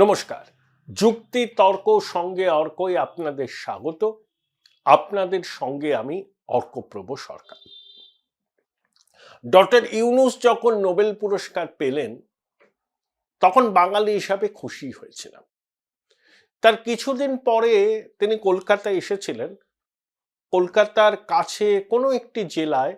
নমস্কার। যুক্তি তর্ক সঙ্গে অর্কই আপনাদের স্বাগত। আপনাদের সঙ্গে আমি অর্কপ্রভ সরকার। ডক্টর ইউনূস যখন নোবেল পুরস্কার পেলেন তখন বাঙালি হিসাবে খুশি হয়েছিলাম। তার কিছুদিন পরে তিনি কলকাতায় এসেছিলেন। কলকাতার কাছে কোনো একটি জেলায়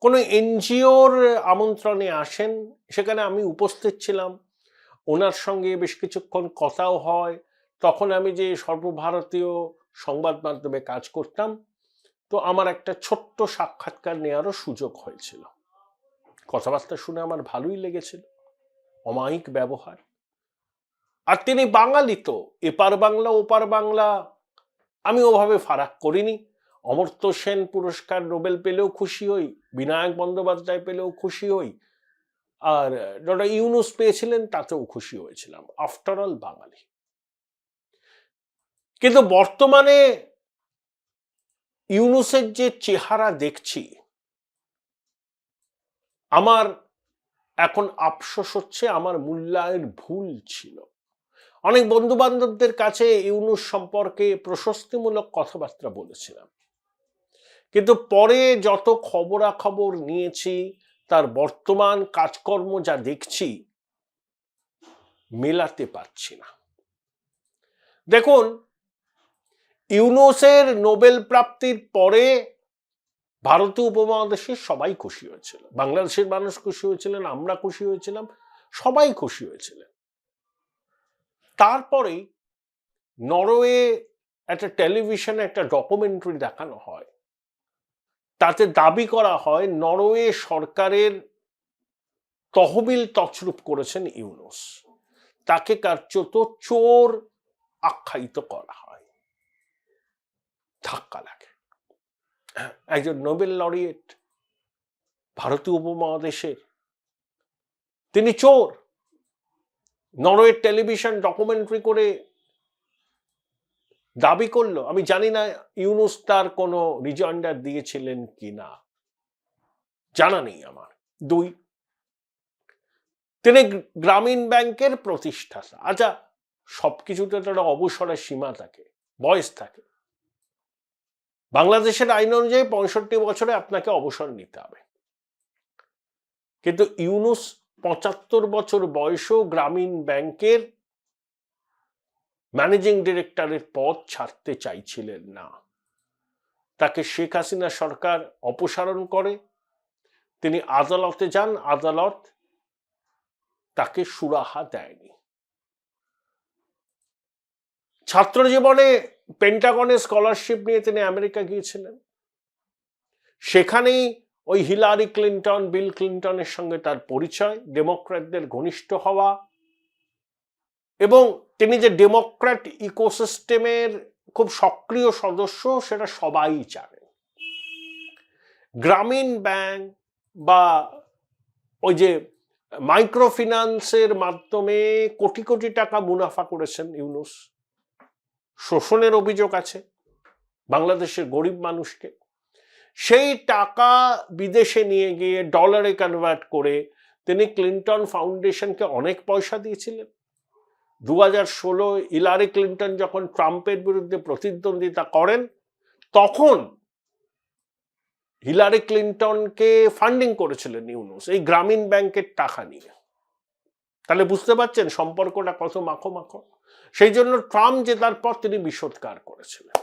কোনো এনজিওর আমন্ত্রণে আসেন, সেখানে আমি উপস্থিত ছিলাম। ওনার সঙ্গে বেশ কিছুক্ষণ কথাও হয়। তখন আমি যে সর্বভারতীয় সংবাদ মাধ্যমে কাজ করতাম, তো আমার একটা ছোট্ট সাক্ষাৎকার নেওয়ারও সুযোগ হয়েছিল। কথাবার্তা শুনে আমার ভালোই লেগেছিল, অমায়িক ব্যবহার। আর তিনি বাঙালি, তো এপার বাংলা ওপার বাংলা আমি ওভাবে ফারাক করিনি। অমর্ত্য সেন পুরস্কার নোবেল পেলেও খুশি হই, বিনায়ক বন্দ্যোপাধ্যায় পেলেও খুশি হই, আর ডক্টর ইউনূস পেয়েছিলেন তাতেও খুশি হয়েছিলাম। আফটার অল বাঙালি। কিন্তু বর্তমানে ইউনূসের যে চেহারা দেখছি, আমার এখন আফসোস হচ্ছে আমার মূল্যায়ন ভুল ছিল। অনেক বন্ধু বান্ধবদের কাছে ইউনূস সম্পর্কে প্রশস্তিমূলক কথাবার্তা বলেছিলাম, কিন্তু পরে যত খবরাখবর নিয়েছি, তার বর্তমান কাজকর্ম যা দেখছি, মেলাতে পারছি না। দেখুন, ইউনূসের নোবেল প্রাপ্তির পরে ভারতীয় উপমহাদেশের সবাই খুশি হয়েছিল, বাংলাদেশের মানুষ খুশি হয়েছিলেন, আমরা খুশি হয়েছিলাম, সবাই খুশি হয়েছিলেন। তারপরে নরওয়ে একটা টেলিভিশনে একটা ডকুমেন্টারি দেখানো হয়, তাতে দাবি করা হয় নরওয়ে সরকারের তহবিল তছরূপ করেছেন ইউনূস। তাকে কার্যত চোর আখ্যায়িত করা হয়। ধাক্কা লাগে। একজন নোবেল লরিয়েট, ভারতীয় উপমহাদেশের, তিনি চোর। নরওয়ের টেলিভিশন ডকুমেন্টারি করে দাবি করলো। আমি জানি না ইউনূস তার কোনো রিজয়েন্ডার দিয়েছিলেন কি না, জানা নেই আমার। দুই, তিনি গ্রামীণ ব্যাংকের প্রতিষ্ঠাতা। আচ্ছা, সবকিছুতে তো একটা অবসরের সীমা থাকে, বয়স থাকে। বাংলাদেশের আইন অনুযায়ী 65 বছরে আপনাকে অবসর নিতে হবে, কিন্তু ইউনূস 75 বছর বয়সেও গ্রামীণ ব্যাংকের ম্যানেজিং ডিরেক্টরের পদ ছাড়তে চাইছিলেন না। তাকে শেখ হাসিনা সরকার অপসারণ করে, তিনি আদালতে যান, আদালত তাকে সুরাহা দেয়নি। ছাত্র জীবনে পেন্টাগনে স্কলারশিপ নিয়ে তিনি আমেরিকা গিয়েছিলেন। সেখানেই ওই হিলারি ক্লিন্টন, বিল ক্লিন্টনের সঙ্গে তার পরিচয়, ডেমোক্র্যাটদের ঘনিষ্ঠ হওয়া, এবং তিনি যে ডেমোক্র্যাট ইকোসিস্টেমের খুব সক্রিয় সদস্য সেটা সবাই জানেন। গ্রামীণ ব্যাংক বা ওই যে মাইক্রো ফিন্যান্সের মাধ্যমে কোটি কোটি টাকা মুনাফা করেছেন ইউনূস। শোষণের অভিযোগ আছে বাংলাদেশের গরিব মানুষকে। সেই টাকা বিদেশে নিয়ে গিয়ে ডলারে কনভার্ট করে তিনি ক্লিন্টন ফাউন্ডেশনকে অনেক পয়সা দিয়েছিলেন। 2016 হিলারি ক্লিন্টন যখন ট্রাম্পের বিরুদ্ধে প্রতিদ্বন্দ্বিতা করেন, তখন হিলারি ক্লিন্টনকে ফান্ডিং করেছিলেন ইউনূস এই গ্রামীণ ব্যাংকের টাকা নিয়ে। তাহলে বুঝতে পারছেন সম্পর্কটা কত মাখো মাখো। সেই জন্য ট্রাম্প জেতার পর তিনি বিষোৎকার করেছিলেন।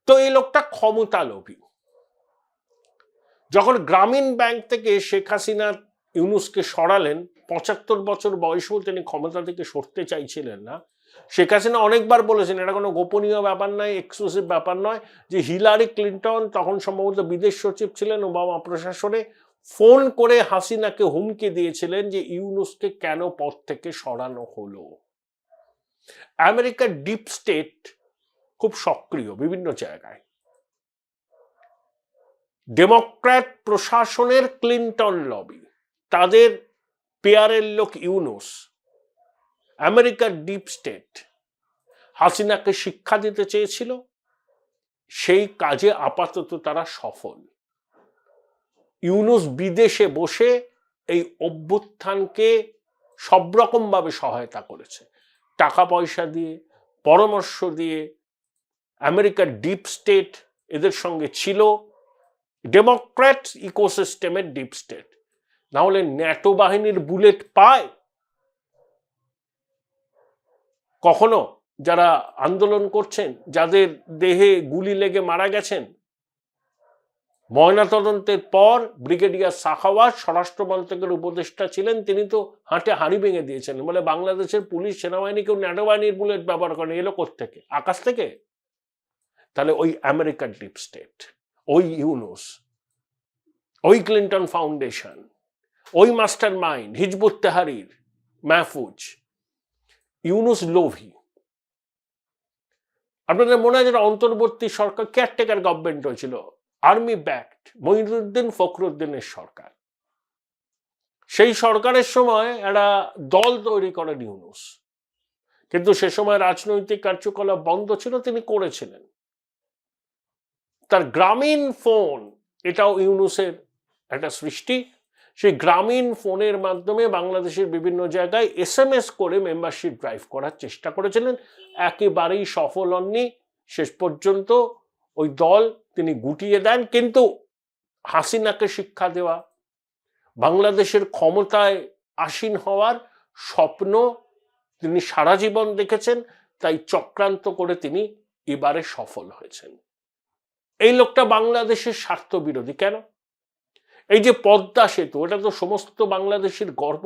তো এই লোকটা ক্ষমতা লোভী। যখন গ্রামীণ ব্যাংক থেকে শেখ হাসিনা ইউনূসকে সরালেন, 75 বছর বয়সেও তিনি ক্ষমতা থেকে সরতে চাইছিলেন না। শেখ হাসিনা অনেকবার বলেছেন, এটা কোনো গোপনীয় ব্যাপার নয়, এক্সক্লুসিভ ব্যাপার নয়, যে হিলারি ক্লিন্টন তখন সম্ভবত বিদেশ সচিব ছিলেন ওবামা প্রশাসনে, ফোন করে হাসিনাকে হুমকি দিয়েছিলেন যে ইউনূসকে কেন পদ থেকে সরানো হলো। আমেরিকার ডিপ স্টেট খুব সক্রিয় বিভিন্ন জায়গায়। ডেমোক্র্যাট প্রশাসনের ক্লিন্টন লবি, তাদের পেয়ারের লোক ইউনূস, আমেরিকার ডিপ স্টেট হাসিনাকে শিক্ষা দিতে চেয়েছিল। সেই কাজে আপাতত তারা সফল। ইউনূস বিদেশে বসে এই অভ্যুত্থানকে সব রকম ভাবে সহায়তা করেছে, টাকা পয়সা দিয়ে, পরামর্শ দিয়ে। আমেরিকার ডিপ স্টেট এদের সঙ্গে ছিল, ডেমোক্র্যাট ইকোসিস্টেমের ডিপ স্টেট। না হলে ন্যাটো বাহিনীর বুলেট পায় কখনো যারা আন্দোলন করছেন, যাদের দেহে গুলি লেগে মারা গেছেন? ময়নাতদন্তের পর ব্রিগেডিয়ার সাখাওয়াত স্বরাষ্ট্রমন্ত্রকের উপদেষ্টা ছিলেন, তিনি তো হাঁটে হাঁড়ি ভেঙে দিয়েছেন, বলে বাংলাদেশের পুলিশ সেনাবাহিনী কেউ ন্যাটো বাহিনীর বুলেট ব্যবহার করে, এলো কোত্থেকে? আকাশ থেকে? তাহলে ওই আমেরিকার ডিপ স্টেট, ওই ইউনুস, ওই ক্লিন্টন ফাউন্ডেশন, ওই মাস্টার মাইন্ড হিজবুত তাহরির মাহফুজ, ইউনুস লোভী। আপনাদের মনে হয় যেটা অন্তর্বর্তী সরকার, কেয়ারটেকার গভর্নমেন্ট হয়েছিল, আর্মি ব্যাকড, মঈনুদ্দিন ফখরুদ্দিনের সরকার। সেই সরকারের সময় একটা দল তৈরি করেন ইউনুস, কিন্তু সে সময় রাজনৈতিক কার্যকলাপ বন্ধ ছিল, তিনি করেছিলেন। তার গ্রামীণ ফোন, এটাও ইউনুসের একটা সৃষ্টি। সেই গ্রামীণ ফোনের মাধ্যমে বাংলাদেশের বিভিন্ন জায়গায় SMS করে মেম্বারশিপ ড্রাইভ করার চেষ্টা করেছিলেন, একেবারেই সফল হননি। শেষ পর্যন্ত ওই দল তিনি গুটিয়ে দেন। কিন্তু হাসিনাকে শিক্ষা দেওয়া, বাংলাদেশের ক্ষমতায় আসীন হওয়ার স্বপ্ন তিনি সারা জীবন দেখেছেন, তাই চক্রান্ত করে তিনি এবারে সফল হয়েছেন। এই লোকটা বাংলাদেশের স্বার্থ বিরোধী। কেন? এই যে পদ্মা সেতু, এটা তো সমস্ত বাংলাদেশের গর্ব।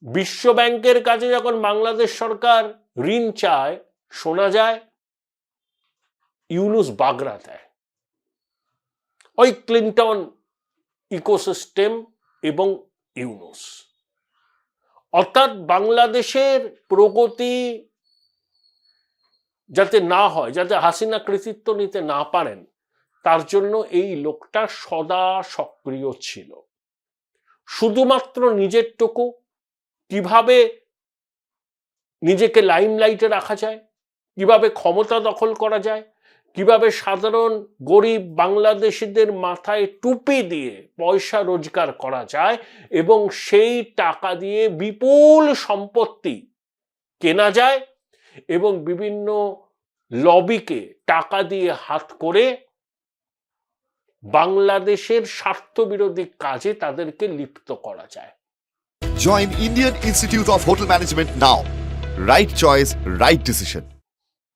বিশ্ব ব্যাংকের কাছে যখন বাংলাদেশ সরকার ঋণ চায়, শোনা যায় ইউনুস বাগড়া দেয়। ওই ক্লিন্টন ইকোসিস্টেম এবং ইউনুস, অর্থাৎ বাংলাদেশের প্রগতি যাতে না হয়, যাতে হাসিনা কৃতিত্ব নিতে না পারেন, তার জন্য এই লোকটা সদা সক্রিয় ছিল। শুধুমাত্র নিজের টুকু কিভাবে নিজেকে লাইমলাইটে রাখা যায়, কিভাবে ক্ষমতা দখল করা যায়, কিভাবে সাধারণ গরিব বাংলাদেশিদের মাথায় টুপি দিয়ে পয়সা রোজগার করা যায় এবং সেই টাকা দিয়ে বিপুল সম্পত্তি কেনা যায় এবং বিভিন্ন লবিকে টাকা দিয়ে হাত করে বাংলাদেশের স্বার্থবিরোধী কাজে তাদেরকে লিপ্ত করা যায়। Join Indian Institute of Hotel Management now. Right choice, right decision.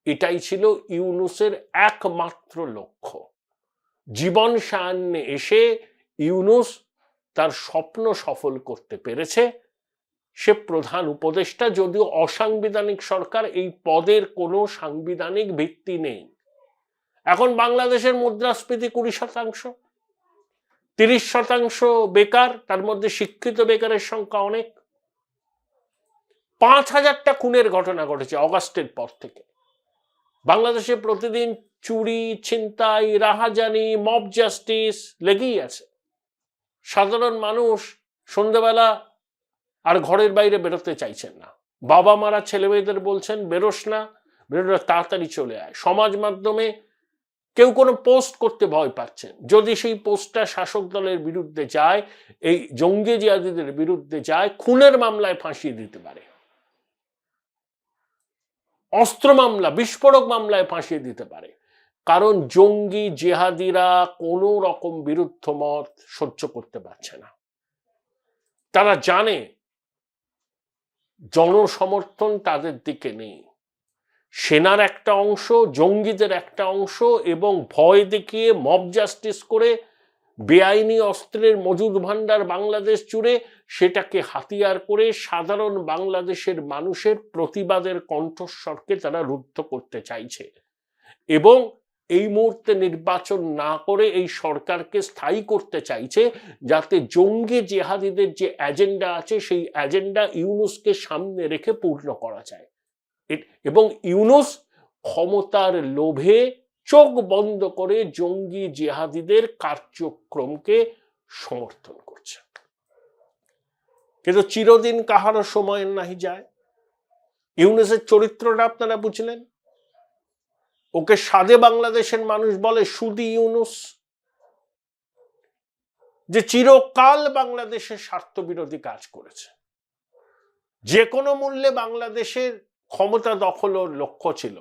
এটাই ছিল ইউনুসের একমাত্র লক্ষ্য। জীবন সায়ান্নে এসে ইউনুস তার স্বপ্ন সফল করতে পেরেছে। সে প্রধান উপদেষ্টা, যদিও অসাংবিধানিক সরকার, এই পদের কোনো সাংবিধানিক ভিত্তি নেই। এখন বাংলাদেশের মুদ্রাস্ফীতি 20%, 30% বেকার, তার মধ্যে শিক্ষিত বেকারের সংখ্যা অনেক। 5000টা খুনের ঘটনা ঘটেছে অগাস্টের পর থেকে। বাংলাদেশে প্রতিদিন চুরি, ছিনতাই, রাহাজানি, মব জাস্টিস লেগেই আছে। সাধারণ মানুষ সন্ধ্যাবেলা আর ঘরের বাইরে বেরোতে চাইছেন না। বাবা মারা ছেলে মেয়েদের বলছেন বেরোস না, বেরোলে তাড়াতাড়ি চলে আয়। সমাজ মাধ্যমে কেউ কোনো পোস্ট করতে ভয় পাচ্ছেন। যদি সেই পোস্টটা শাসক দলের বিরুদ্ধে যায়, এই জঙ্গি জিহাদিদের বিরুদ্ধে যায়, খুনের মামলায় ফাঁসিয়ে দিতে পারে, অস্ত্র মামলা, বিস্ফোরক মামলায় ফাঁসিয়ে দিতে পারে। কারণ জঙ্গি জেহাদিরা কোনো রকম বিরুদ্ধ মত সহ্য করতে পারছে না। তারা জানে জনসমর্থন তাদের দিকে নেই। সেনার একটা অংশ, জঙ্গিদের একটা অংশ, এবং ভয় দেখিয়ে মব জাস্টিস করে বেআইনি অস্ত্রের মজুদ ভান্ডার বাংলাদেশ জুড়ে সেটাকে হাতিয়ার করে সাধারণ বাংলাদেশের মানুষের প্রতিবাদের কণ্ঠস্বরকে তারা রুদ্ধ করতে চাইছে। এবং এই মুহূর্তে নির্বাচন না করে এই সরকারকে স্থায়ী করতে চাইছে, যাতে জঙ্গি জেহাদিদের যে এজেন্ডা আছে সেই এজেন্ডা ইউনুসকে সামনে রেখে পূর্ণ করা যায়। এবং ইউনুস ক্ষমতার লোভে চোখ বন্ধ করে জঙ্গি জিহাদিদের কার্যক্রমকে সমর্থন করছে। কিন্তু চিরদিন কাহারও সময় নাহি যায়। ইউনুসের চরিত্রটা আপনারা বুঝলেন। ওকে সাদে বাংলাদেশের মানুষ বলে সুদি ইউনুস, যে চিরকাল বাংলাদেশের স্বার্থবিরোধী কাজ করেছে। যে কোনো মূল্যে বাংলাদেশের ক্ষমতা দখল ওর লক্ষ্য ছিল।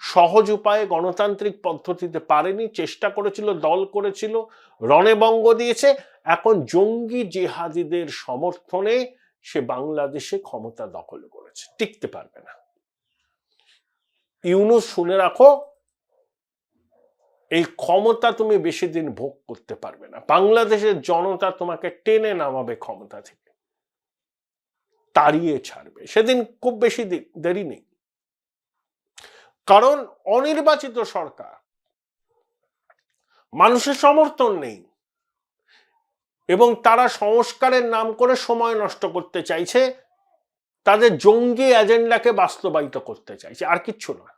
সহজ উপায়ে গণতান্ত্রিক পদ্ধতিতে পারেনি, চেষ্টা করেছিল, দল করেছিল, রণেবঙ্গ দিয়েছে। এখন জঙ্গি জেহাদিদের সমর্থনে সে বাংলাদেশে ক্ষমতা দখল করেছে, টিকতে পারবে না। ইউনূস শুনে রাখো, এই ক্ষমতা তুমি বেশি দিন ভোগ করতে পারবে না। বাংলাদেশের জনতা তোমাকে টেনে নামাবে ক্ষমতা থেকে, তাড়িয়ে ছাড়বে। সেদিন খুব বেশি দেরি নেই, কারণ অনির্বাচিত সরকার, মানুষের সমর্থন নেই, এবং তারা সংস্কারের নাম করে সময় নষ্ট করতে চাইছে, তাদের জঙ্গি এজেন্ডাকে বাস্তবায়িত করতে চাইছে, আর কিচ্ছু না।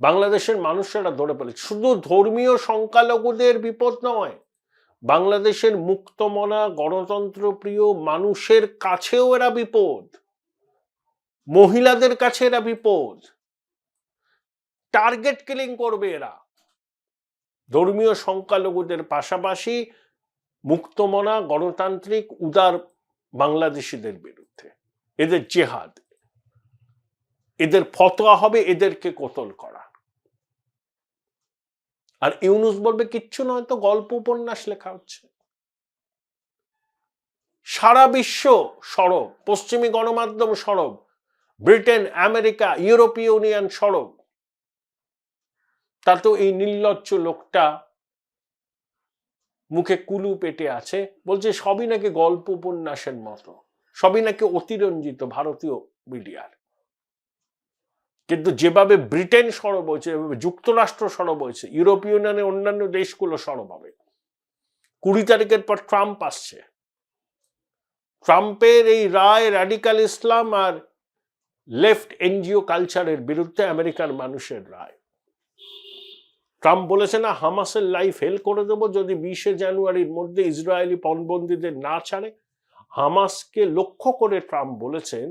বাংলাদেশের মানুষেরা ধরে পড়েছে। শুধু ধর্মীয় সংখ্যালঘুদের বিপদ নয়, বাংলাদেশের মুক্তমনা গণতন্ত্রপ্রিয় মানুষের কাছেও এরা বিপদ, মহিলাদের কাছে এরা বিপদ। টার্গেট কিলিং করবে এরা ধর্মীয় সংখ্যালঘুদের পাশাপাশি মুক্তমনা গণতান্ত্রিক উদার বাংলাদেশিদের বিরুদ্ধে। এদের জেহাদ, এদের ফতোয়া হবে এদেরকে কতল করা। আর ইউনূস বলবে কিচ্ছু নয়, তো গল্প উপন্যাস লেখা হচ্ছে। সারা বিশ্ব সরব, পশ্চিমী গণমাধ্যম সরব, ব্রিটেন, আমেরিকা, ইউরোপীয় ইউনিয়ন সরব। তা তো এই নির্লজ্জ লোকটা মুখে কুলু পেটে আছে, বলছে সবই নাকি গল্প উপন্যাসের মতো, সবই নাকি অতিরঞ্জিত ভারতীয় মিডিয়ার। কিন্তু যেভাবে ব্রিটেন সরব হয়েছে, যেভাবে যুক্তরাষ্ট্র সরব হয়েছে, ইউরোপীয় ইউনিয়নের অন্যান্য দেশগুলো সরব হবে। 20 তারিখের পর ট্রাম্প আসছে। ট্রাম্পের এই রায় র্যাডিক্যাল ইসলাম আর লেফট এনজিও কালচারের বিরুদ্ধে আমেরিকার মানুষের রায়। ট্রাম্প বলেছে না, হামাসের লাইফ হেল করে দেবো যদি 20 জানুয়ারির মধ্যে ইসরায়েলি পণবন্দীদের না ছাড়ে। হামাসকে লক্ষ্য করে ট্রাম্প বলেছেন,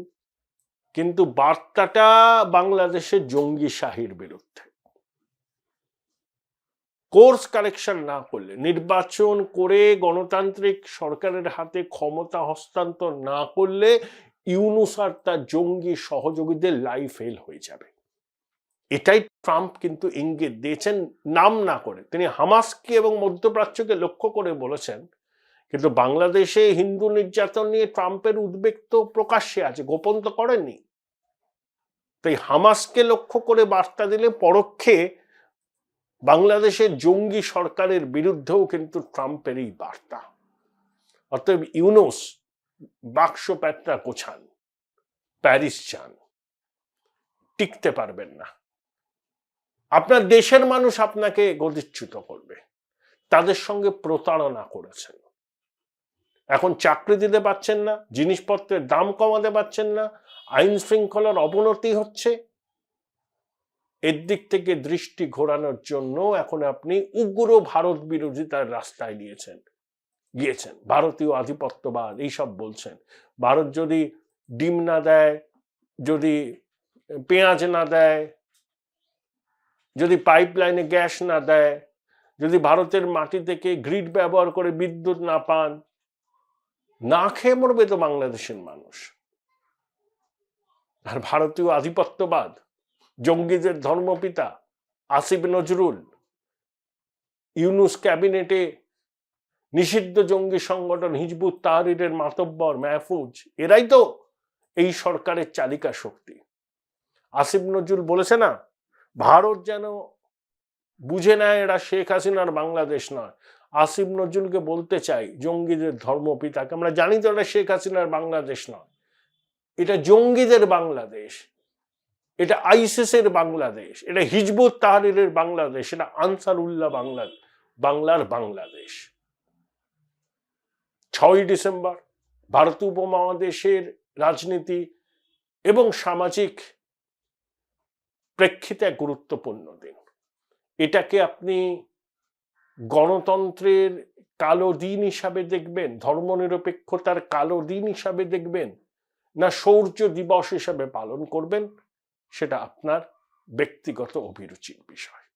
কিন্তু বার্তাটা বাংলাদেশের জঙ্গি শাহির বিরুদ্ধে। কোর্স কারেকশন না করলে, নির্বাচন করে গণতান্ত্রিক সরকারের হাতে ক্ষমতা হস্তান্তর না করলে ইউনূস আর তার জঙ্গি সহযোগীদের লাইফ ফেল হয়ে যাবে। এটাই ট্রাম্প কিন্তু ইঙ্গিত দিয়েছেন, নাম না করে। তিনি হামাসকে এবং মধ্যপ্রাচ্যকে লক্ষ্য করে বলেছেন, কিন্তু বাংলাদেশে হিন্দু নির্যাতন নিয়ে ট্রাম্পের উদ্বেগ তো প্রকাশ্যে আছে, গোপন তো করেননি। তাই হামাসকে লক্ষ্য করে বার্তা দিলে পরোক্ষে বাংলাদেশের জঙ্গি সরকারের বিরুদ্ধেও কিন্তু ট্রাম্পের এই বার্তা। অতএব ইউনূস বাক্স প্যাটরা গোছান, প্যারিস যান, টিকতে পারবেন না। আপনার দেশের মানুষ আপনাকে গদিচ্যুত করবে, তাদের সঙ্গে প্রতারণা করেছেন। এখন চাকরি দিতে পারছেন না, জিনিসপত্রের দাম কমাতে পারছেন না, আইন শৃঙ্খলার অবনতি হচ্ছে। এর দিক থেকে দৃষ্টি ঘোরানোর জন্য এখন আপনি উগ্র ভারত বিরোধিতার রাস্তায় গিয়েছেন। ভারতীয় আধিপত্যবাদ এইসব বলছেন। ভারত যদি ডিম না দেয়, যদি পেঁয়াজ না দেয়, যদি পাইপলাইনে গ্যাস না দেয়, যদি ভারতের মাটি থেকে গ্রিড ব্যবহার করে বিদ্যুৎ না পান, না খেয়ে মরবে তো বাংলাদেশের মানুষ। আর ভারতীয় আধিপত্যবাদ, জঙ্গিদের ধর্মপিতা আসিফ নজরুল, ইউনূস ক্যাবিনেটে নিষিদ্ধ জঙ্গি সংগঠন হিজবুত তাহরিরের মাতব্বর মাহফুজ, এরাই তো এই সরকারের চালিকা শক্তি। আসিফ নজরুল বলেছে না, ভারত যেন বুঝে নেয় এরা শেখ হাসিনার বাংলাদেশ নয়। আসিফ নজরুলকে বলতে চাই, জঙ্গিদের ধর্মপিতাকে, আমরা জানি তো এটা শেখ হাসিনার বাংলাদেশ নয়, এটা জঙ্গিদের বাংলাদেশ, এটা আইসিসের বাংলাদেশ, এটা হিজবুত তাহরিরের বাংলাদেশ, এটা আনসারুল্লাহ বাংলার বাংলাদেশ। 6ই ডিসেম্বর ভারত উপমহাদেশের রাজনীতি এবং সামাজিক প্রেক্ষিতে এক গুরুত্বপূর্ণ দিন। এটাকে আপনি গণতন্ত্রের কালো দিন হিসাবে দেখবেন, ধর্মনিরপেক্ষতার কালো দিন হিসাবে দেখবেন, না শৌর্য দিবস হিসাবে পালন করবেন, সেটা আপনার ব্যক্তিগত অভিরুচির বিষয়।